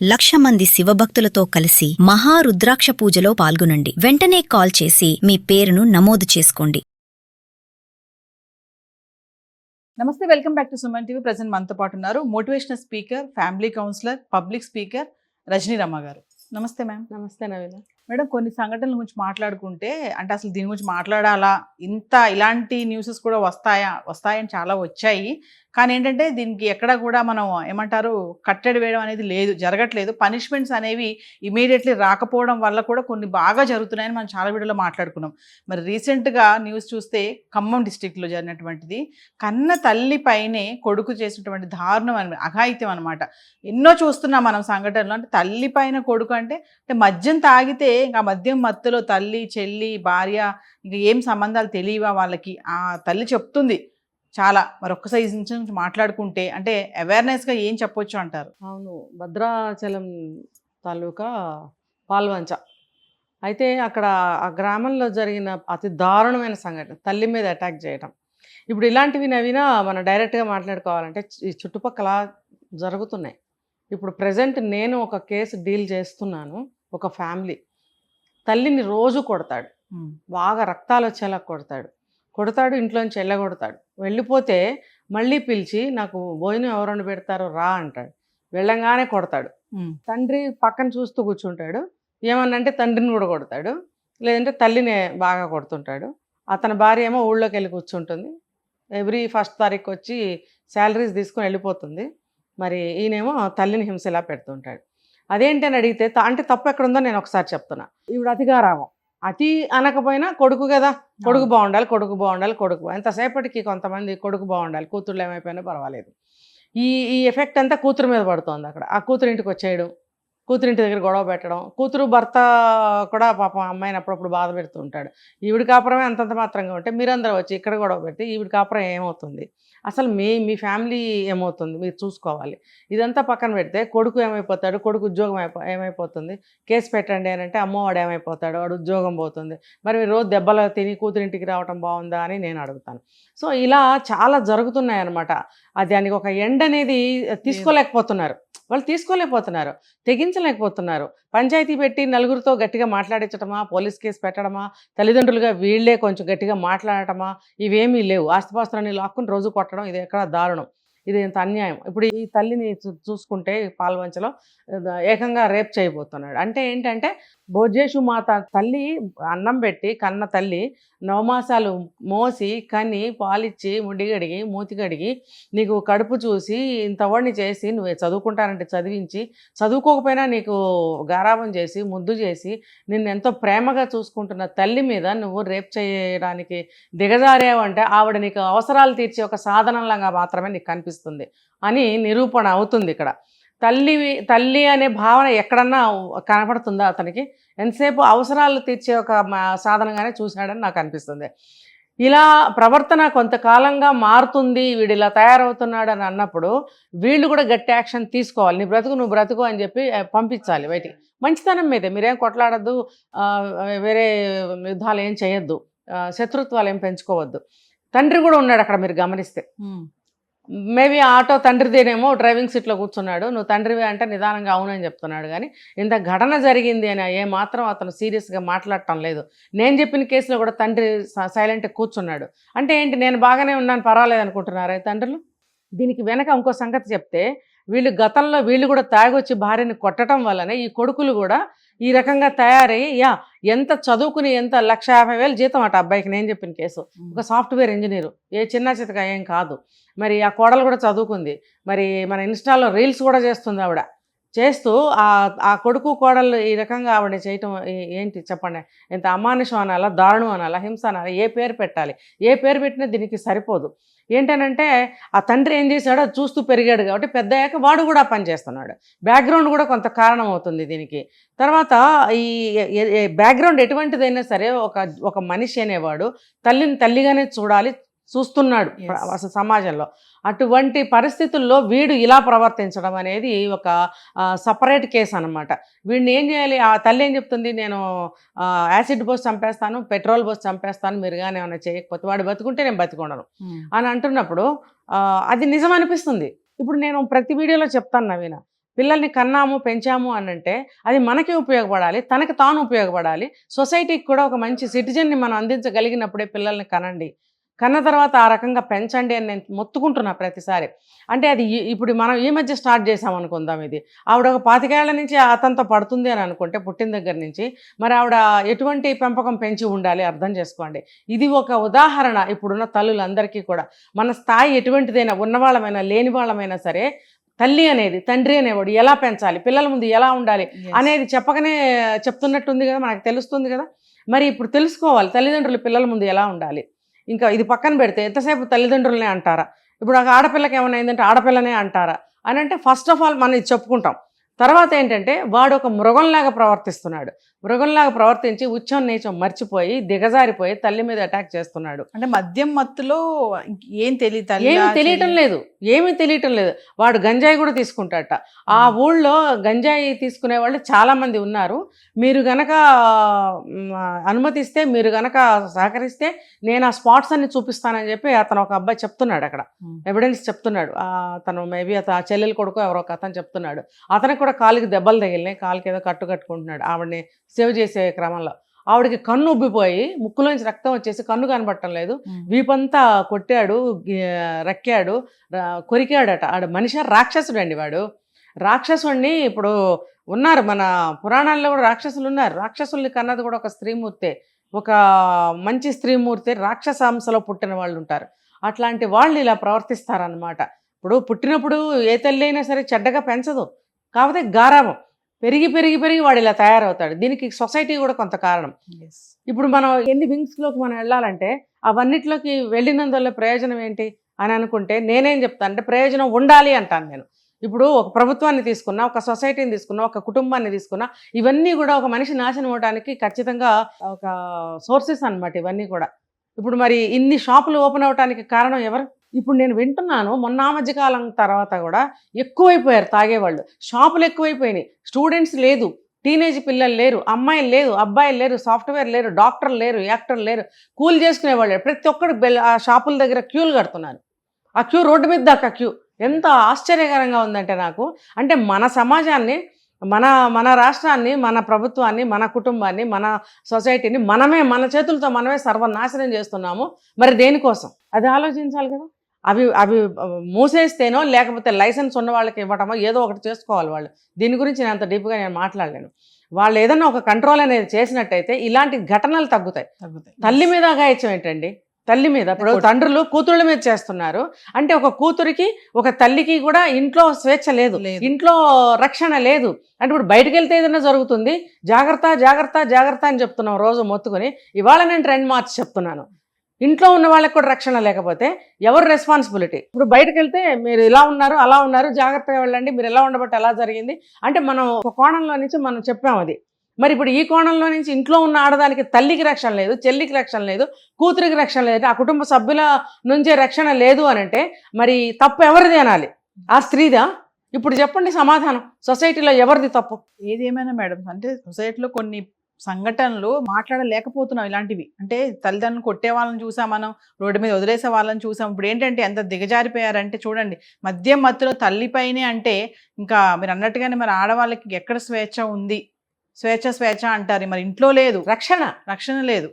1,00,000 మంది శివభక్తులతో కలిసి మహారుద్రాక్ష పూజలో పాల్గొనండి. వెంటనే కాల్ చేసి మీ పేరును నమోదు చేసుకోండి. నమస్తే, welcome back to Suman TV. Present మనతో పాటు ఉన్నారు motivational speaker, family counsellor, public speaker Rajani Ramma గారు. నమస్తే మ్యామ్. నమస్తే నవీన. మేడం, కొన్ని సంఘటనల గురించి మాట్లాడుకుంటే అంటే అసలు దీని గురించి మాట్లాడాలా, ఇలాంటి న్యూసెస్ కూడా వస్తాయని చాలా వచ్చాయి. కానీ ఏంటంటే దీనికి ఎక్కడ కూడా మనం ఏమంటారు కట్టడి వేయడం అనేది లేదు, జరగట్లేదు. పనిష్మెంట్స్ అనేవి ఇమీడియట్లీ రాకపోవడం వల్ల కూడా కొన్ని బాగా జరుగుతున్నాయని మనం చాలా వీడియోలో మాట్లాడుకున్నాం. మరి రీసెంట్గా న్యూస్ చూస్తే ఖమ్మం డిస్టిక్లో జరిగినటువంటిది కన్న తల్లి పైనే కొడుకు చేసినటువంటి దారుణం అఘాయిత్యం అనమాట. ఎన్నో చూస్తున్నాం మనం సంఘటనలు. అంటే తల్లి పైన కొడుకు అంటే మద్యం తాగితే ఇంకా మద్యం మత్తులో తల్లి, చెల్లి, భార్య ఇంకా ఏం సంబంధాలు తెలియవా వాళ్ళకి, ఆ తల్లి చెప్తుంది చాలా. మరి ఒక్క సైజ్ నుంచి మాట్లాడుకుంటే అంటే అవేర్నెస్గా ఏం చెప్పొచ్చు అంటారు? అవును, భద్రాచలం తాలూకా పాల్వంచ అయితే అక్కడ ఆ గ్రామంలో జరిగిన అతి దారుణమైన సంఘటన తల్లి మీద అటాక్ చేయటం. ఇప్పుడు ఇలాంటివి నవీన మనం డైరెక్ట్గా మాట్లాడుకోవాలంటే ఈ చుట్టుపక్కల జరుగుతున్నాయి. ఇప్పుడు ప్రజెంట్ నేను ఒక కేసు డీల్ చేస్తున్నాను. ఒక ఫ్యామిలీ తల్లిని రోజు కొడతాడు, బాగా రక్తాలు వచ్చేలా కొడతాడు, ఇంట్లోంచి వెళ్ళగొడతాడు. వెళ్ళిపోతే మళ్ళీ పిలిచి నాకు భోజనం ఎవరు పెడతారో రా అంటాడు. వెళ్ళంగానే కొడతాడు. తండ్రి పక్కన చూస్తూ కూర్చుంటాడు. ఏమన్నంటే తండ్రిని కూడా కొడతాడు, లేదంటే తల్లిని బాగా కొడుతుంటాడు. అతని భార్య ఏమో ఊళ్ళోకి వెళ్ళి కూర్చుంటుంది. ఎవ్రీ 1st తారీఖు వచ్చి శాలరీస్ తీసుకొని వెళ్ళిపోతుంది. మరి ఈయనేమో తల్లిని హింసలా పెడుతుంటాడు. అదేంటి అని అడిగితే అంటే తప్పు ఎక్కడుందో నేను ఒకసారి చెప్తున్నా. ఇప్పుడు అతిగారావం, అతి అనకపోయినా కొడుకు కదా, కొడుకు బాగుండాలి. ఎంతసేపటికి కొంతమంది కొడుకు బాగుండాలి, కూతుళ్ళు ఏమైపోయినా పర్వాలేదు. ఈ ఎఫెక్ట్ అంతా కూతురు మీద పడుతుంది. అక్కడ ఆ కూతురు ఇంటికి వచ్చేయడం, కూతురింటి దగ్గర గొడవ పెట్టడం, కూతురు భర్త కూడా పాపం అమ్మాయిని అప్పుడప్పుడు బాధ పెడుతూ ఉంటాడు. ఈవిడి కాపురమే అంతంత మాత్రంగా ఉంటే మీరందరూ వచ్చి ఇక్కడ గొడవ పెడితే ఈవిడి కాపురం ఏమవుతుంది, అసలు మీ ఫ్యామిలీ ఏమవుతుంది మీరు చూసుకోవాలి. ఇదంతా పక్కన పెడితే కొడుకు ఏమైపోతాడు, కొడుకు ఉద్యోగం ఏమైపోతుంది, కేసు పెట్టండి అని అంటే అమ్మవాడు ఏమైపోతాడు, వాడు ఉద్యోగం పోతుంది. మరి రోజు దెబ్బలు తిని కూతురింటికి రావటం బాగుందా అని నేను అడుగుతాను. సో ఇలా చాలా జరుగుతున్నాయి అన్నమాట. దానికి ఒక ఎండ్ అనేది తీసుకోలేకపోతున్నారు, తెగించలేకపోతున్నారు. పంచాయతీ పెట్టి నలుగురితో గట్టిగా మాట్లాడించటమా, పోలీస్ కేసు పెట్టడమా, తల్లిదండ్రులుగా వీళ్లే కొంచెం గట్టిగా మాట్లాడటమా, ఇవేమీ లేవు. ఆస్తిపాస్తులన్నీ లాక్కుని రోజు కొట్టడం, ఇది ఎక్కడ దారుణం, ఇది ఎంత అన్యాయం. ఇప్పుడు ఈ తల్లిని చూసుకుంటే పాల్వంచలో ఏకంగా రేప్ చేయబోతున్నాడు. అంటే ఏంటంటే భోజేషు మాత తల్లి అన్నం పెట్టి కన్న తల్లి 9 మాసాలు మోసి కని పాలిచ్చి ముడిగడిగి మూతి కడిగి నీకు కడుపు చూసి ఇంతవాడిని చేసి నువ్వు చదువుకుంటానంటే చదివించి, చదువుకోకపోయినా నీకు గారాబం చేసి ముద్దు చేసి నిన్ను ఎంతో ప్రేమగా చూసుకుంటున్న తల్లి మీద నువ్వు రేప్ చేయడానికి దిగజారేవంటే ఆవిడ నీకు అవసరాలు తీర్చే ఒక సాధనంలాగా మాత్రమే నీకు కనిపిస్తుంది అని నిరూపణ అవుతుంది. ఇక్కడ తల్లి అనే భావన ఎక్కడన్నా కనపడుతుందా అతనికి? ఎంతసేపు అవసరాలు తీర్చే ఒక సాధనంగానే చూశాడని నాకు అనిపిస్తుంది. ఇలా ప్రవర్తన కొంతకాలంగా మారుతుంది, వీడు ఇలా తయారవుతున్నాడు అని అన్నప్పుడు వీళ్ళు కూడా గట్టి యాక్షన్ తీసుకోవాలి. నువ్వు బ్రతుకు అని చెప్పి పంపించాలి బయటికి. మంచితనం మీదే, మీరేం కొట్లాడద్దు, వేరే యుద్ధాలు ఏం చేయొద్దు, శత్రుత్వాలు ఏం పెంచుకోవద్దు. తండ్రి కూడా ఉన్నాడు అక్కడ, మీరు గమనిస్తే. మేబీ ఆటో తండ్రిదేనేమో, డ్రైవింగ్ సీట్లో కూర్చున్నాడు. నువ్వు తండ్రివే అంటే నిదానంగా అవునని చెప్తున్నాడు. కానీ ఇంత ఘటన జరిగింది అని ఏమాత్రం అతను సీరియస్గా మాట్లాడటం లేదు. నేను చెప్పిన కేసులో కూడా తండ్రి సైలెంట్గా కూర్చున్నాడు. అంటే ఏంటి, నేను బాగానే ఉన్నాను పర్వాలేదు అనుకుంటున్నారా తండ్రులు? దీనికి వెనక ఇంకో సంగతి చెప్తే, గతంలో వీళ్ళు కూడా తాగొచ్చి భార్యని కొట్టడం వల్లనే ఈ కొడుకులు కూడా ఈ రకంగా తయారయ్యి ఎంత చదువుకుని ఎంత 1,50,000 జీతం అట అబ్బాయికి. నేను చెప్పిన కేసు ఒక సాఫ్ట్వేర్ ఇంజనీరు, ఏ చిన్న చితక ఏం కాదు. మరి ఆ కోడలు కూడా చదువుకుంది, మరి మన ఇన్స్టాలో రీల్స్ కూడా చేస్తుంది. ఆవిడ చేస్తూ ఆ కొడుకు కోడలు ఈ రకంగా ఆవిడ చేయటం ఏంటి చెప్పండి? ఎంత అమానుషం అనాలా, దారుణం అనాలా, హింస అనాలా, ఏ పేరు పెట్టాలి? ఏ పేరు పెట్టినా దీనికి సరిపోదు. ఏంటనంటే ఆ తండ్రి ఏం చేశాడో చూస్తూ పెరిగాడు కాబట్టి పెద్ద అయ్యాక వాడు కూడా పని చేస్తున్నాడు. బ్యాక్గ్రౌండ్ కూడా కొంత కారణం అవుతుంది దీనికి. తర్వాత ఈ బ్యాక్గ్రౌండ్ ఎటువంటిదైనా సరే ఒక మనిషి అనేవాడు తల్లిని తల్లిగానే చూస్తున్నాడు అసలు సమాజంలో. అటువంటి పరిస్థితుల్లో వీడు ఇలా ప్రవర్తించడం అనేది ఒక సపరేట్ కేసు అనమాట. వీడిని ఏం చేయాలి? ఆ తల్లి ఏం చెప్తుంది, నేను యాసిడ్ పోసి చంపేస్తాను, పెట్రోల్ పోసి చంపేస్తాను, మీరు కానీ ఏమైనా చేయకపోతే, వాడు బతుకుంటే నేను బతికుండను అని అంటున్నప్పుడు అది నిజం అనిపిస్తుంది. ఇప్పుడు నేను ప్రతి వీడియోలో చెప్తాను నవీన, పిల్లల్ని కన్నాము పెంచాము అని అంటే అది మనకి ఉపయోగపడాలి, తనకి తాను ఉపయోగపడాలి, సొసైటీకి కూడా ఒక మంచి సిటిజన్ని మనం అందించగలిగినప్పుడే పిల్లల్ని కనండి. కన్న తర్వాత ఆ రకంగా పెంచండి అని నేను మొత్తుకుంటున్నా ప్రతిసారి. అంటే అది ఇప్పుడు మనం ఈ మధ్య స్టార్ట్ చేసాం అనుకుందాం. ఇది ఆవిడ ఒక 25 ఏళ్ల నుంచి అతనితో పడుతుంది అని అనుకుంటే పుట్టిన దగ్గర నుంచి, మరి ఆవిడ ఎటువంటి పెంపకం పెంచి ఉండాలి అర్థం చేసుకోండి. ఇది ఒక ఉదాహరణ ఇప్పుడున్న తల్లులందరికీ కూడా. మన స్థాయి ఎటువంటిదైనా, ఉన్నవాళ్ళమైనా లేని వాళ్ళమైనా సరే, తల్లి అనేది, తండ్రి అనేవాడు ఎలా పెంచాలి, పిల్లల ముందు ఎలా ఉండాలి అనేది చెప్పకనే చెప్తున్నట్టుంది కదా, మనకు తెలుస్తుంది కదా. మరి ఇప్పుడు తెలుసుకోవాలి తల్లిదండ్రులు పిల్లల ముందు ఎలా ఉండాలి. ఇంకా ఇది పక్కన పెడితే ఎంతసేపు తల్లిదండ్రులనే అంటారా, ఇప్పుడు ఒక ఆడపిల్లకి ఏమైనా అయిందంటే ఆడపిల్లనే అంటారా అని అంటే ఫస్ట్ ఆఫ్ ఆల్ మనం ఇది చెప్పుకుంటాం. తర్వాత ఏంటంటే వాడు ఒక మృగంలాగా ప్రవర్తిస్తున్నాడు. మృగంలాగా ప్రవర్తించి ఉచ్చం నీచం మర్చిపోయి దిగజారిపోయి తల్లి మీద అటాక్ చేస్తున్నాడు. అంటే మద్యం మత్తులో ఏం తెలియటం లేదు, ఏమీ తెలియటం లేదు. వాడు గంజాయి కూడా తీసుకుంటాడట. ఆ ఊళ్ళో గంజాయి తీసుకునే వాళ్ళు చాలా మంది ఉన్నారు. మీరు గనక అనుమతిస్తే, మీరు గనక సహకరిస్తే నేను ఆ స్పాట్స్ అన్ని చూపిస్తానని చెప్పి అతను ఒక అబ్బాయి చెప్తున్నాడు. అక్కడ ఎవిడెన్స్ చెప్తున్నాడు. అతను మేబీ ఆ చెల్లెలు కొడుకు ఎవరో ఒక అతను చెప్తున్నాడు. అతనికి కూడా కాలుకి దెబ్బలు తగిలినాయి, కాలుకి ఏదో కట్టుకుంటున్నాడు ఆవిడని సేవ్ చేసే క్రమంలో. ఆవిడకి కన్ను ఉబ్బిపోయి ముక్కులోంచి రక్తం వచ్చేసి కన్ను కనబడటం లేదు, వీపంతా కొట్టాడు, రక్కాడు, కొరికాడట. ఆడు మనిషి రాక్షసుడు అండి వాడు. రాక్షసుడిని ఇప్పుడు ఉన్నారు మన పురాణాల్లో కూడా రాక్షసులు ఉన్నారు. రాక్షసుల్ని కన్నది కూడా ఒక స్త్రీమూర్తే, ఒక మంచి స్త్రీమూర్తి. రాక్షసాంశలో పుట్టిన వాళ్ళు ఉంటారు. అట్లాంటి వాళ్ళు ఇలా ప్రవర్తిస్తారనమాట. ఇప్పుడు పుట్టినప్పుడు ఏ తల్లి అయినా సరే చెడ్డగా పెంచదు, కాకపోతే గారాబం పెరిగి పెరిగి పెరిగి వాడు ఇలా తయారవుతాడు. దీనికి సొసైటీ కూడా కొంత కారణం. ఇప్పుడు మనం ఎన్ని వింగ్స్లోకి మనం వెళ్ళాలంటే అవన్నిట్లోకి వెళ్ళినందువల్ల ప్రయోజనం ఏంటి అని అనుకుంటే నేనేం చెప్తాను అంటే ప్రయోజనం ఉండాలి అంటాను నేను. ఇప్పుడు ఒక ప్రభుత్వాన్ని తీసుకున్నా, ఒక సొసైటీని తీసుకున్నా, ఒక కుటుంబాన్ని తీసుకున్నా, ఇవన్నీ కూడా ఒక మనిషి నాశనం అవడానికి ఖచ్చితంగా ఒక సోర్సెస్ అన్నమాట ఇవన్నీ కూడా. ఇప్పుడు మరి ఇన్ని షాపులు ఓపెన్ అవడానికి కారణం ఎవరు? ఇప్పుడు నేను వింటున్నాను, మొన్న మధ్యకాలం తర్వాత కూడా ఎక్కువైపోయారు తాగేవాళ్ళు, షాపులు ఎక్కువైపోయినాయి, స్టూడెంట్స్ లేదు, టీనేజ్ పిల్లలు లేరు, అమ్మాయిలు లేరు, అబ్బాయిలు లేరు, సాఫ్ట్వేర్ లేరు, డాక్టర్లు లేరు, యాక్టర్లు లేరు, కూలి చేసుకునేవాళ్ళు ప్రతి ఒక్కరు ఆ షాపుల దగ్గర క్యూలు కడుతున్నారు. ఆ క్యూ రోడ్డు మీద దాకా క్యూ. ఎంత ఆశ్చర్యకరంగా ఉందంటే నాకు, అంటే మన సమాజాన్ని, మన రాష్ట్రాన్ని, మన ప్రభుత్వాన్ని, మన కుటుంబాన్ని, మన సొసైటీని మన చేతులతో మనమే సర్వనాశనం చేస్తున్నాము. మరి దేనికోసం అది ఆలోచించాలి కదా. అవి మూసేస్తేనో లేకపోతే లైసెన్స్ ఉన్న వాళ్ళకి ఇవ్వటమో ఏదో ఒకటి చేసుకోవాలి వాళ్ళు. దీని గురించి నేను అంత డీప్గా నేను మాట్లాడలేను. వాళ్ళు ఏదన్నా ఒక కంట్రోల్ అనేది చేసినట్టయితే ఇలాంటి ఘటనలు తగ్గుతాయి. తల్లి మీద అఘాయిత్యం ఏంటండి? తల్లి మీద ఇప్పుడు తండ్రులు కూతుళ్ళ మీద చేస్తున్నారు. అంటే ఒక కూతురికి ఒక తల్లికి కూడా ఇంట్లో స్వేచ్ఛ లేదు, ఇంట్లో రక్షణ లేదు. అంటే ఇప్పుడు బయటకు వెళ్తే ఏదైనా జరుగుతుంది, జాగ్రత్త జాగ్రత్త జాగ్రత్త అని చెప్తున్నాం రోజు మొత్తుకొని. ఇవాళ నేను ట్రెండ్ మార్చి చెప్తున్నాను, ఇంట్లో ఉన్న వాళ్ళకి కూడా రక్షణ లేకపోతే ఎవరు రెస్పాన్సిబిలిటీ? ఇప్పుడు బయటకు వెళ్తే మీరు ఇలా ఉన్నారు, అలా ఉన్నారు, జాగ్రత్తగా వెళ్ళండి, మీరు ఎలా ఉండబట్టి అలా జరిగింది అంటే మనం ఒక కోణంలో నుంచి మనం చెప్పాం అది. మరి ఇప్పుడు ఈ కోణంలో నుంచి ఇంట్లో ఉన్న ఆడదానికి తల్లికి రక్షణ లేదు, చెల్లికి రక్షణ లేదు, కూతురికి రక్షణ లేదు, ఆ కుటుంబ సభ్యుల నుంచే రక్షణ లేదు అని అంటే మరి తప్పు ఎవరిది అనాలి? ఆ స్త్రీదా? ఇప్పుడు చెప్పండి సమాధానం. సొసైటీలో ఎవరిది తప్పు? ఏదేమైనా మేడం, అంటే సొసైటీలో కొన్ని సంఘటనలు మాట్లాడలేకపోతున్నాం ఇలాంటివి. అంటే తల్లిదండ్రులు కొట్టే వాళ్ళని చూసాం, మనం రోడ్డు మీద వదిలేసే వాళ్ళని చూసాం. ఇప్పుడు ఏంటంటే ఎంత దిగజారిపోయారంటే చూడండి, మద్యం మత్తులో తల్లిపైనే అంటే ఇంకా మీరు అన్నట్టుగానే మరి ఆడవాళ్ళకి ఎక్కడ స్వేచ్ఛ ఉంది? స్వేచ్ఛ అంటారు, మరి ఇంట్లో లేదు, రక్షణ లేదు,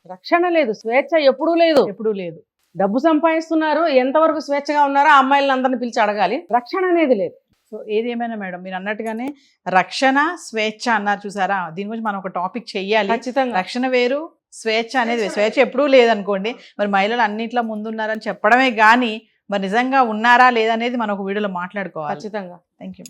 స్వేచ్ఛ ఎప్పుడూ లేదు. డబ్బు సంపాదిస్తున్నారు, ఎంతవరకు స్వేచ్ఛగా ఉన్నారో ఆ అమ్మాయిలను అందరిని పిలిచి అడగాలి, రక్షణ అనేది లేదు. సో ఏదేమైనా మేడం, మీరు అన్నట్టుగానే రక్షణ స్వేచ్ఛ అన్నారు చూసారా, దీని గురించి మనం ఒక టాపిక్ చెయ్యాలి ఖచ్చితంగా. రక్షణ వేరు, స్వేచ్ఛ అనేది స్వేచ్ఛ ఎప్పుడూ లేదనుకోండి. మరి మహిళలు అన్నిట్లో ముందున్నారని చెప్పడమే కానీ మరి నిజంగా ఉన్నారా లేదనేది మనం ఒక వీడియోలో మాట్లాడుకోవాలి ఖచ్చితంగా. Thank you.